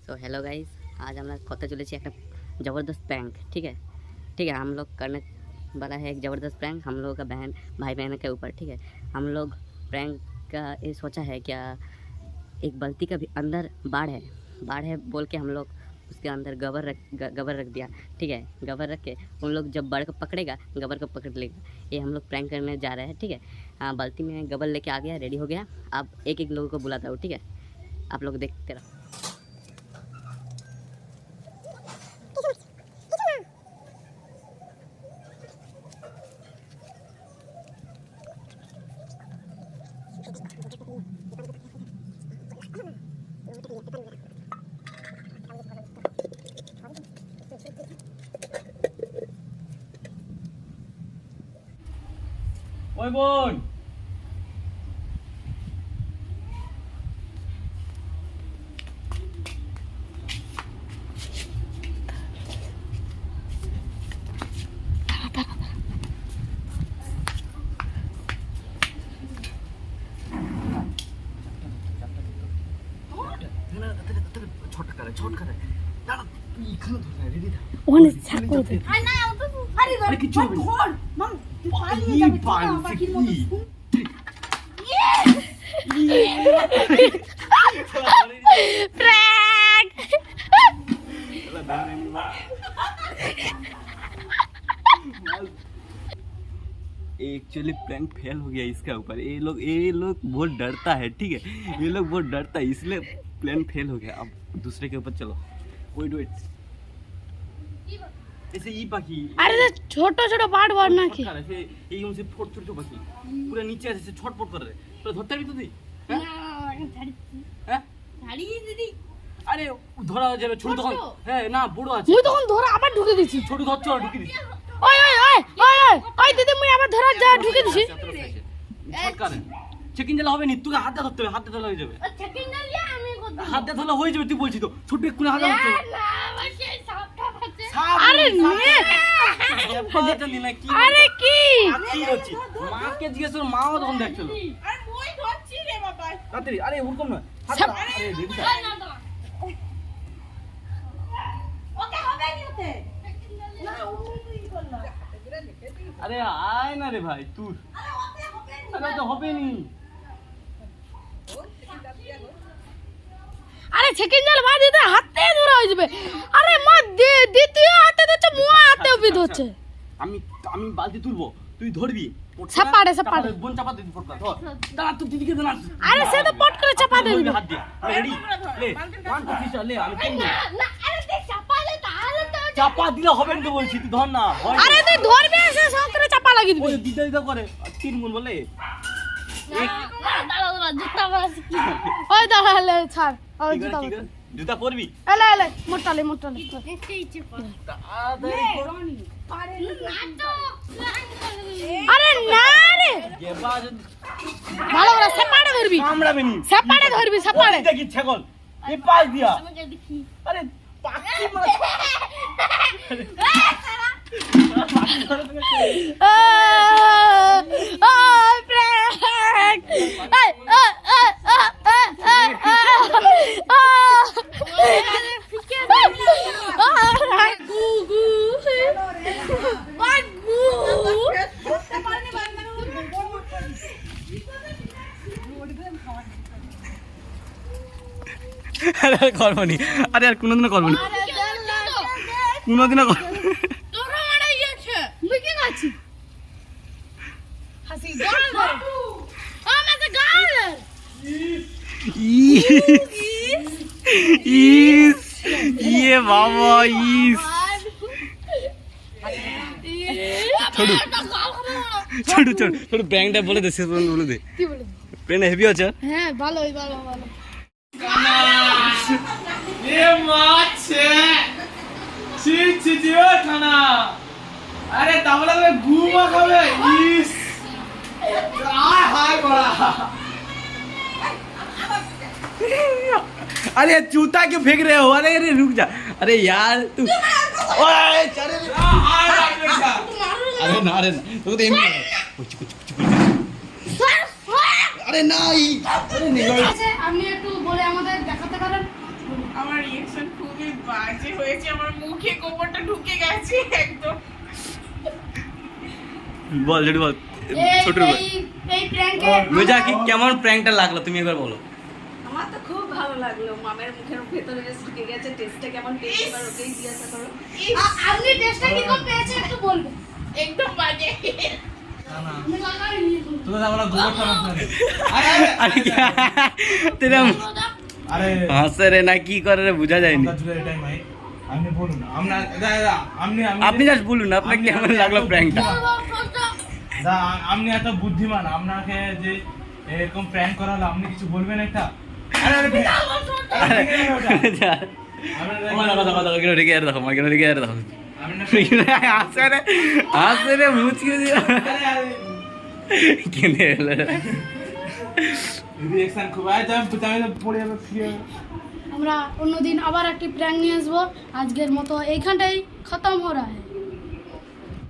So hello guys, आज हम लोग करते चले एक ज़बरदस्त प्रैंक। ठीक है, हम लोग करने वाला है एक ज़बरदस्त प्रैंक हम लोगों का भाई बहन के ऊपर। ठीक है, हम लोग प्रैंक का ये सोचा है क्या, एक बाल्टी का भी अंदर बाढ़ है बोल के हम लोग उसके अंदर गबर रख दिया। ठीक है, गबर रख के उन लोग जब बाढ़ को पकड़ेगा गबर को पकड़ लेगा। ये हम लोग प्रैंक करने जा रहे हैं। ठीक है, हाँ, बाल्टी में गबर लेके आ गया, रेडी हो गया। अब एक एक लोगों को बुलाता हूँ। ठीक है, आप लोग देखते रहो। ওই বোন, एक्चुअली प्रैंक फेल हो गया इसका ऊपर। ये लोग बहुत डरता है। ठीक है, ये लोग बहुत डरता है, इसलिए प्लान फेल हो गया। अब दूसरे के ऊपर चलो। वेट ऐसे ई बाकी अरे ছোট ছোট পাট বড় নাকি ऐसे এই উনসে ফট ছোট ছোট বাকি পুরো নিচে আছে ছটপট করে রে তো ধরতে পারবি তুই? হ্যাঁ ছাড়ি দিদি। আরে ধরা যাবে ছোট তখন। হ্যাঁ না বড় আছে। মুই তখন ধরে আবার ঢুকে দিছি। ছোট ধরছ ঢুকি দিছি। ওই ওই ওই ওই ওই ওই দিদি মুই আবার ধরা যা ঢুকে দিছি। ছটকারে চেকিং দিলে হবে নি, তুই হাতে ধরতে হবে, হাতে ধরলে হয়ে যাবে। চেকিং না লিয়া আমি করব। হাতে ধরলে হয়ে যাবে, তুই বলছিস তো ছোট একটু হাতে ধরতে হবে। না আমার সেই সাপটা আছে। আরে নে পাঁচলি না কি? আরে কি কি হচ্ছে? মাকে জিজ্ঞেস কর, মাও তখন দেখছিল। আরে মই ধরছি রে বাবা। তাড়াতাড়ি, আরে ওরকম না। আরে দেখি ওকে হবে নি ওতে। না ওই করলা। আরে আয় না রে ভাই তুই। আরে ওতে হবে নি। আরে তো হবে নি। আরে সেকেন্ড জাল বাদ দিতে হাতে ধরা হয়ে যাবে। আরে মা দ্বিতীয় হাতে ধরছে, মুয়া হাতে উবি ধরছে। আমি বালতি তুলবো, তুই ধরবি। সাপাড়ে বোন চাপা দিবি পটকা ধর। দাঁড়া তুই দিদিকে দাঁড়া। আরে সে তো পট করে চাপা দে দিবে। হাত দিয়ে রেডি লে 1 2 3 লে আমি কিনবো। না আরে দেখ চাপা দে তাহলে তো চাপা দিলে হবে না তো বলছি, তুই ধর না। হয় আরে তুই ধরবি এসে সব করে চাপা লাগিয়ে দিবি। ওই দিদা করে 3 গুণ বলে। দাঁড়া জুতা মারছি কি ওই দাঁড়ালে ছাড় ওই জুতা জুতা পরবি। এলে এলে মোটালে আরে না রে ভালো করে সেপাড়ে ধরবি। কামড়াবে নি, সেপাড়ে ধরবি সেপাড়ে। দেখি ছাগল এই পাশ দিয়া। আরে পাখি মাছ। আরে করবনি, আরে আর কোনোদিনও করবনি, কোনোদিনও করবনি। তোরা মারা গিয়েছে মুই কি করছি হাসি গাল ধর আমাকে গাল ইস ये बाबा इस छोड़ू छोड़ू छोड़ू छोड़ू प्रैंकটা বলে দে, শেষ পর্যন্ত বলে দে। কি বলে প্রেম হেভি আছে। হ্যাঁ ভালোই ভালো ये माछ ছি ছি ছি ও খানা। আরে তাহলে আমি ঘুমা খাবে। ইস আয় হায় বড়া। अरे जूता क्यों फेंक रहे हो? अरे अरे रुक जा। अरे यार तू ओए चले हाय बेटा। अरे ना तो एम कुछ अरे नहीं अरे नहीं আছে আপনি একটু বলে আমাদের দেখাতে পারেন। আমার রিঅ্যাকশন খুবই বাজে হয়েছে, আমার মুখে গোবরটা ঢুকে গেছে একদম। বল জেঠু বল, ছোট বল। এই প্র্যাঙ্কে মেজা কি কেমন প্র্যাঙ্কটা লাগলো তুমি একবার বলো। আমার তো খুব ভালো লাগলো, মামের মুখের ভেতরে যে ঢুকে গেছে, টেস্টটা কেমন পেয়েছে এবার ওকেই জিজ্ঞাসা করো। আপনি টেস্টটা কি কম পেয়েছেন একটু বলবেন। একদম বাজে। আমি লাগাইনি। তোরা আমরা গোবরটা মাখতে আরে তেরা আরে হাসে রে না কি করে রে বোঝা যায়নি। আমরা জুড়ে এটাই ভাই, আপনি বলুন আমরা দাদা আপনি জাস্ট বলুন আপনার কেমন লাগলো প্র্যাঙ্কটা। আপনি এত বুদ্ধিমান, আপনাকে যে এরকম প্র্যাঙ্ক করা হলো আপনি কিছু বলবেন একটা? আরে আরে হাসে রে মুচকে দিয়ে কেঁদে গেল। রিঅ্যাকশন খুব আয়, আমি পড়ে যাবে ফিরে। আমরা অন্যদিন আবার একটি প্র্যাঙ্ক নিয়ে আসবো। আজকের মতো এইখানটাই খতম হো রা হ্যায়।